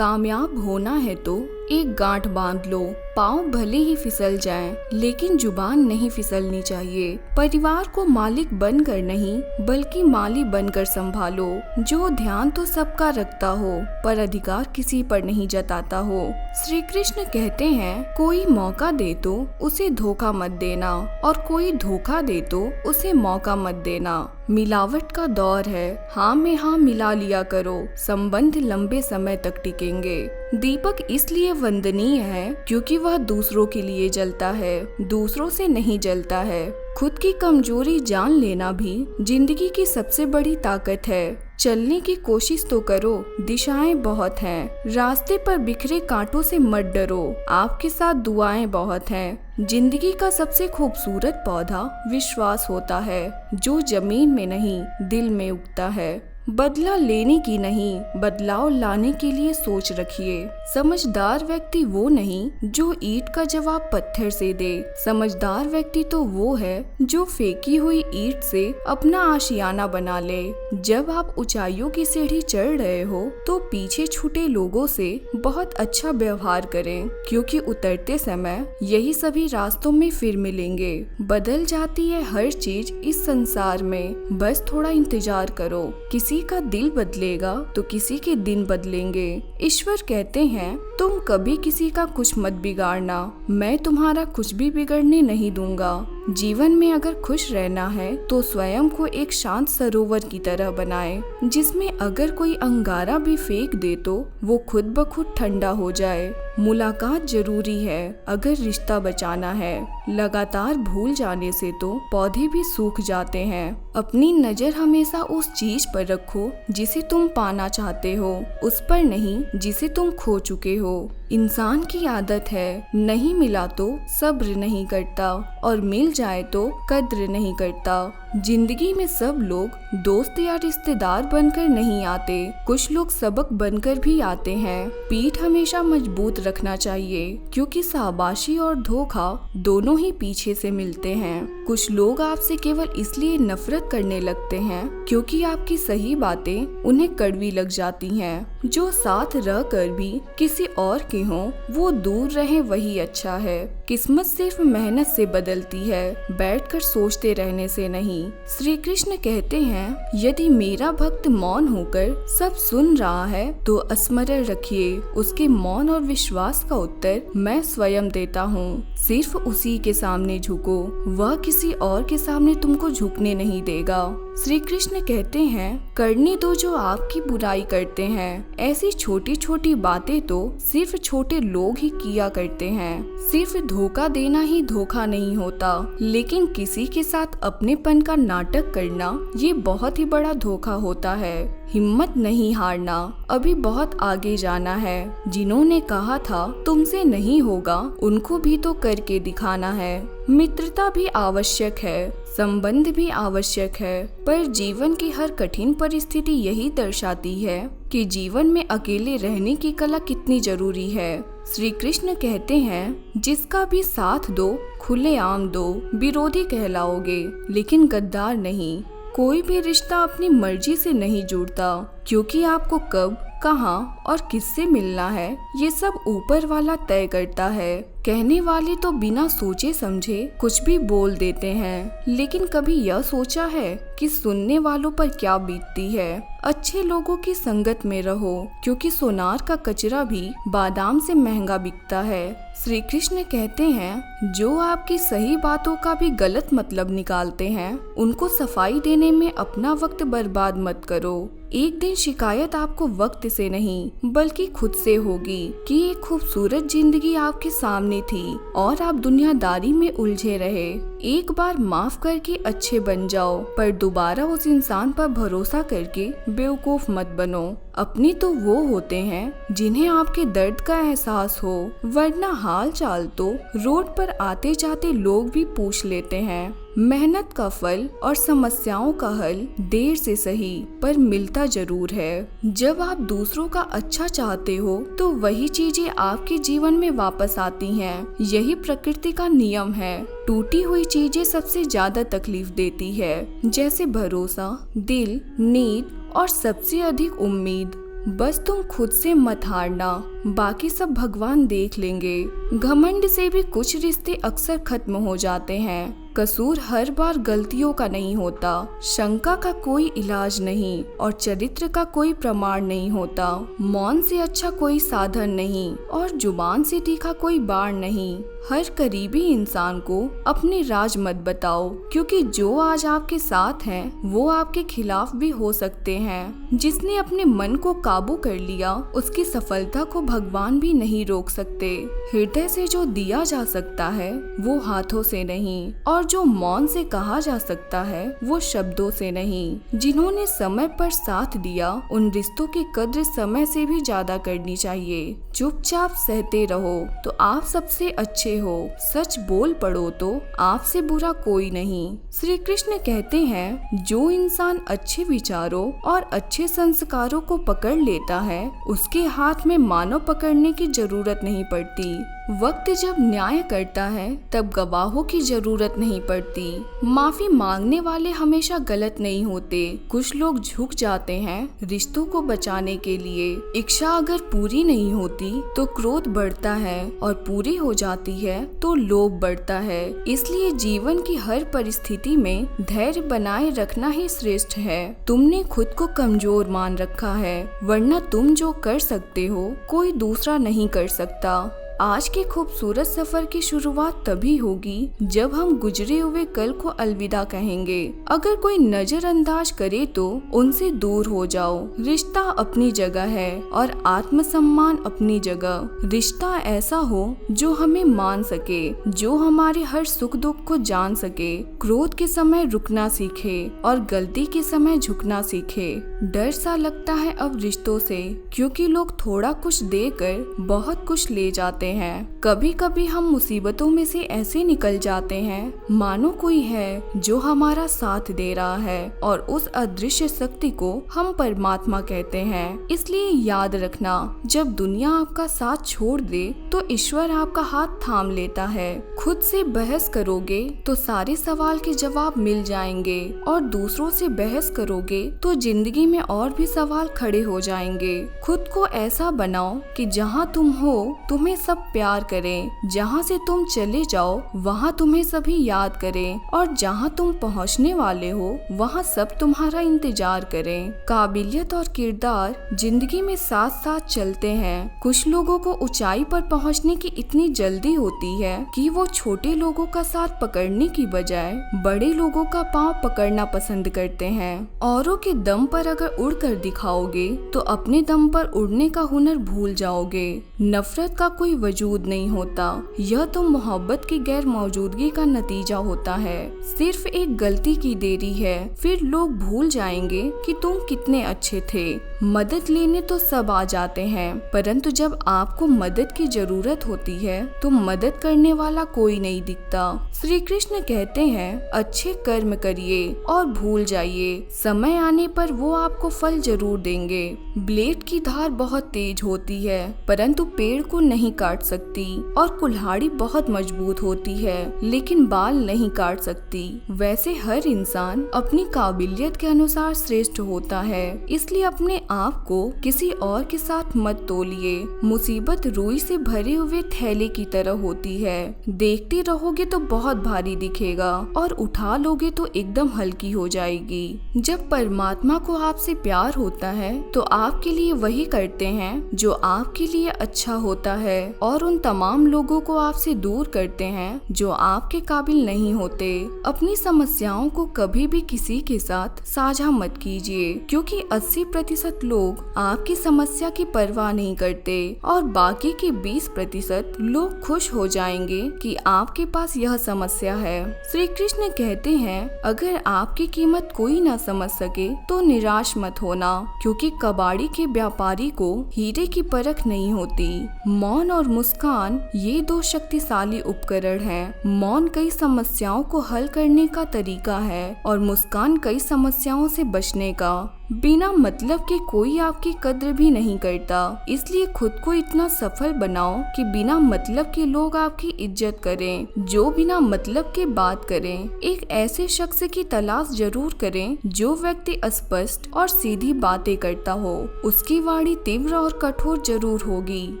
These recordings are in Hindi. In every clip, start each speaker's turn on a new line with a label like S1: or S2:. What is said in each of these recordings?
S1: कामयाब होना है तो एक गांठ बांध लो। पाँव भले ही फिसल जाएं, लेकिन जुबान नहीं फिसलनी चाहिए। परिवार को मालिक बनकर नहीं बल्कि माली बनकर संभालो। जो ध्यान तो सबका रखता हो पर अधिकार किसी पर नहीं जताता हो। श्री कृष्ण कहते हैं, कोई मौका दे तो उसे धोखा मत देना और कोई धोखा दे तो उसे मौका मत देना। मिलावट का दौर है, हाँ में हाँ मिला लिया करो, संबंध लंबे समय तक टिकेंगे। दीपक इसलिए वंदनीय है क्योंकि वह दूसरों के लिए जलता है, दूसरों से नहीं जलता है। खुद की कमजोरी जान लेना भी जिंदगी की सबसे बड़ी ताकत है। चलने की कोशिश तो करो, दिशाएं बहुत हैं। रास्ते पर बिखरे कांटों से मत डरो, आपके साथ दुआएं बहुत हैं। जिंदगी का सबसे खूबसूरत पौधा विश्वास होता है, जो जमीन में नहीं दिल में उगता है। बदला लेने की नहीं, बदलाव लाने के लिए सोच रखिए। समझदार व्यक्ति वो नहीं जो ईंट का जवाब पत्थर से दे। समझदार व्यक्ति तो वो है जो फेंकी हुई ईंट से अपना आशियाना बना ले। जब आप ऊंचाइयों की सीढ़ी चढ़ रहे हो तो पीछे छूटे लोगों से बहुत अच्छा व्यवहार करें, क्योंकि उतरते समय यही सभी रास्तों में फिर मिलेंगे। बदल जाती है हर चीज इस संसार में, बस थोड़ा इंतजार करो। किसी का दिल बदलेगा तो किसी के दिन बदलेंगे। ईश्वर कहते हैं, तुम कभी किसी का कुछ मत बिगाड़ना, मैं तुम्हारा कुछ भी बिगड़ने नहीं दूंगा। जीवन में अगर खुश रहना है तो स्वयं को एक शांत सरोवर की तरह बनाए, जिसमें अगर कोई अंगारा भी फेंक दे तो वो खुद ब खुद ठंडा हो जाए। मुलाकात जरूरी है अगर रिश्ता बचाना है, लगातार भूल जाने से तो पौधे भी सूख जाते हैं। अपनी नजर हमेशा उस चीज पर रखो जिसे तुम पाना चाहते हो, उस पर नहीं जिसे तुम खो चुके हो। इंसान की आदत है, नहीं मिला तो सब्र नहीं करता और मिल जाए तो कद्र नहीं करता। जिंदगी में सब लोग दोस्त या रिश्तेदार बनकर नहीं आते, कुछ लोग सबक बनकर भी आते हैं। पीठ हमेशा मजबूत रखना चाहिए, क्योंकि शाबाशी और धोखा दोनों ही पीछे से मिलते हैं। कुछ लोग आपसे केवल इसलिए नफरत करने लगते हैं क्योंकि आपकी सही बातें उन्हें कड़वी लग जाती हैं। जो साथ रह कर भी किसी और के हों, वो दूर रहे वही अच्छा है। किस्मत सिर्फ मेहनत से बदलती है, बैठकर सोचते रहने से नहीं। श्री कृष्ण कहते हैं, यदि मेरा भक्त मौन होकर सब सुन रहा है तो स्मरण रखिए, उसके मौन और विश्वास का उत्तर मैं स्वयं देता हूँ। सिर्फ उसी के सामने झुको, वह किसी और के सामने तुमको झुकने नहीं देगा। श्री कृष्ण कहते हैं, करने दो जो आपकी बुराई करते हैं। ऐसी छोटी छोटी बातें तो सिर्फ छोटे लोग ही किया करते हैं। सिर्फ धोखा देना ही धोखा नहीं होता, लेकिन किसी के साथ अपनेपन का नाटक करना ये बहुत ही बड़ा धोखा होता है। हिम्मत नहीं हारना, अभी बहुत आगे जाना है। जिन्होंने कहा था तुमसे नहीं होगा, उनको भी तो करके दिखाना है। मित्रता भी आवश्यक है, संबंध भी आवश्यक है, पर जीवन की हर कठिन परिस्थिति यही दर्शाती है कि जीवन में अकेले रहने की कला कितनी जरूरी है। श्री कृष्ण कहते हैं, जिसका भी साथ दो खुलेआम दो, विरोधी कहलाओगे लेकिन गद्दार नहीं। कोई भी रिश्ता अपनी मर्जी से नहीं जुड़ता, क्योंकि आपको कब, कहाँ और किससे मिलना है ये सब ऊपर वाला तय करता है। कहने वाले तो बिना सोचे समझे कुछ भी बोल देते हैं, लेकिन कभी यह सोचा है कि सुनने वालों पर क्या बीतती है। अच्छे लोगों की संगत में रहो, क्योंकि सोनार का कचरा भी बादाम से महंगा बिकता है। श्री कृष्ण कहते हैं, जो आपकी सही बातों का भी गलत मतलब निकालते हैं, उनको सफाई देने में अपना वक्त बर्बाद मत करो। एक दिन शिकायत आपको वक्त से नहीं बल्कि खुद से होगी कि एक खूबसूरत जिंदगी आपके सामने थी और आप दुनियादारी में उलझे रहे। एक बार माफ करके अच्छे बन जाओ, पर दोबारा उस इंसान पर भरोसा करके बेवकूफ मत बनो। अपने तो वो होते हैं जिन्हें आपके दर्द का एहसास हो, वरना हाल चाल तो रोड पर आते जाते लोग भी पूछ लेते हैं। मेहनत का फल और समस्याओं का हल देर से सही पर मिलता जरूर है। जब आप दूसरों का अच्छा चाहते हो तो वही चीजें आपके जीवन में वापस आती हैं। यही प्रकृति का नियम है। टूटी हुई चीजें सबसे ज्यादा तकलीफ देती है, जैसे भरोसा, दिल, नींद और सबसे अधिक उम्मीद। बस तुम खुद से मत हारना, बाकी सब भगवान देख लेंगे। घमंड से भी कुछ रिश्ते अक्सर खत्म हो जाते हैं। कसूर हर बार गलतियों का नहीं होता, शंका का कोई इलाज नहीं और चरित्र का कोई प्रमाण नहीं होता। मौन से अच्छा कोई साधन नहीं और जुबान से तीखा कोई बाण नहीं। हर करीबी इंसान को अपने राज मत बताओ, क्योंकि जो आज आपके साथ हैं वो आपके खिलाफ भी हो सकते हैं। जिसने अपने मन को काबू कर लिया उसकी सफलता को भगवान भी नहीं रोक सकते। हृदय से जो दिया जा सकता है वो हाथों से नहीं, और जो मौन से कहा जा सकता है वो शब्दों से नहीं। जिन्होंने समय पर साथ दिया उन रिश्तों की कद्र समय से भी ज्यादा करनी चाहिए। चुपचाप सहते रहो तो आप सबसे अच्छे हो, सच बोल पड़ो तो आपसे बुरा कोई नहीं। श्री कृष्ण कहते हैं, जो इंसान अच्छे विचारों और अच्छे संस्कारों को पकड़ लेता है उसके हाथ में मानव पकड़ने की जरूरत नहीं पड़ती। वक्त जब न्याय करता है तब गवाहों की जरूरत नहीं पड़ती। माफी मांगने वाले हमेशा गलत नहीं होते। कुछ लोग झुक जाते हैं रिश्तों को बचाने के लिए। इच्छा अगर पूरी नहीं होती तो क्रोध बढ़ता है और पूरी हो जाती है तो लोभ बढ़ता है। इसलिए जीवन की हर परिस्थिति में धैर्य बनाए रखना ही श्रेष्ठ है। तुमने खुद को कमजोर मान रखा है, वरना तुम जो कर सकते हो कोई दूसरा नहीं कर सकता। आज के खूबसूरत सफर की शुरुआत तभी होगी जब हम गुजरे हुए कल को अलविदा कहेंगे। अगर कोई नजरअंदाज करे तो उनसे दूर हो जाओ। रिश्ता अपनी जगह है और आत्मसम्मान अपनी जगह। रिश्ता ऐसा हो जो हमें मान सके, जो हमारे हर सुख दुख को जान सके, क्रोध के समय रुकना सीखे और गलती के समय झुकना सीखे। डर सा लगता है अब रिश्तों से, क्योंकि लोग थोड़ा कुछ देकर बहुत कुछ ले जाते हैं। कभी कभी हम मुसीबतों में से ऐसे निकल जाते हैं मानो कोई है जो हमारा साथ दे रहा है, और उस अदृश्य शक्ति को हम परमात्मा कहते हैं। इसलिए याद रखना, जब दुनिया आपका साथ छोड़ दे तो ईश्वर आपका हाथ थाम लेता है। खुद से बहस करोगे तो सारे सवाल के जवाब मिल जाएंगे, और दूसरों से बहस करोगे तो जिंदगी में और भी सवाल खड़े हो जाएंगे। खुद को ऐसा बनाओ कि जहाँ तुम हो तुम्हें सब प्यार करें, जहाँ से तुम चले जाओ वहाँ तुम्हें सभी याद करें, और जहाँ तुम पहुँचने वाले हो वहाँ सब तुम्हारा इंतजार करें। काबिलियत और किरदार जिंदगी में साथ साथ चलते हैं। कुछ लोगों को ऊंचाई पर पहुँचने की इतनी जल्दी होती है कि वो छोटे लोगों का साथ पकड़ने की बजाय बड़े लोगों का पाँव पकड़ना पसंद करते हैं। औरों के दम पर अगर उड़कर दिखाओगे तो अपने दम पर उड़ने का हुनर भूल जाओगे। नफरत का कोई वजूद नहीं होता, यह तो मोहब्बत की गैर मौजूदगी का नतीजा होता है। सिर्फ एक गलती की देरी है, फिर लोग भूल जाएंगे कि तुम कितने अच्छे थे। मदद लेने तो सब आ जाते हैं, परंतु जब आपको मदद की जरूरत होती है तो मदद करने वाला कोई नहीं दिखता। श्री कृष्ण कहते हैं, अच्छे कर्म करिए और भूल जाइए, समय आने पर वो आपको फल जरूर देंगे। ब्लेड की धार बहुत तेज होती है, परंतु पेड़ को नहीं काट सकती, और कुल्हाड़ी बहुत मजबूत होती है लेकिन बाल नहीं काट सकती। वैसे हर इंसान अपनी काबिलियत के अनुसार श्रेष्ठ होता है, इसलिए अपने आप को किसी और के साथ मत तोलिए। मुसीबत रुई से भरे हुए थैले की तरह होती है, देखते रहोगे तो बहुत भारी दिखेगा और उठा लोगे तो एकदम हल्की हो जाएगी। जब परमात्मा को आपसे प्यार होता है तो आपके लिए वही करते हैं जो आपके लिए अच्छा होता है, और उन तमाम लोगों को आपसे दूर करते हैं जो आपके काबिल नहीं होते। अपनी समस्याओं को कभी भी किसी के साथ साझा मत कीजिए, क्योंकि 80% लोग आपकी समस्या की परवाह नहीं करते और बाकी के 20% लोग खुश हो जाएंगे कि आपके पास यह समस्या है। श्री कृष्ण कहते हैं, अगर आपकी कीमत कोई ना समझ सके तो निराश मत होना, क्योंकि कबाड़ी के व्यापारी को हीरे की परख नहीं होती। मौन और मुस्कान ये दो शक्तिशाली उपकरण हैं। मौन कई समस्याओं को हल करने का तरीका है और मुस्कान कई समस्याओं से बचने का। बिना मतलब के कोई आपकी कद्र भी नहीं करता, इसलिए खुद को इतना सफल बनाओ कि बिना मतलब के लोग आपकी इज्जत करें। जो बिना मतलब के बात करें, एक ऐसे शख्स की तलाश जरूर करें जो व्यक्ति स्पष्ट और सीधी बातें करता हो। उसकी वाणी तीव्र और कठोर जरूर होगी,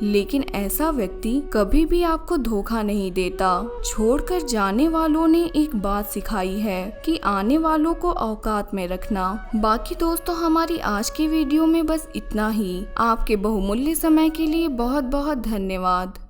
S1: लेकिन ऐसा व्यक्ति कभी भी आपको धोखा नहीं देता। छोड़कर जाने वालों ने एक बात सिखाई है कि आने वालों को औकात में रखना। बाकी दोस्तों, हमारी आज की वीडियो में बस इतना ही। आपके बहुमूल्य समय के लिए बहुत बहुत धन्यवाद।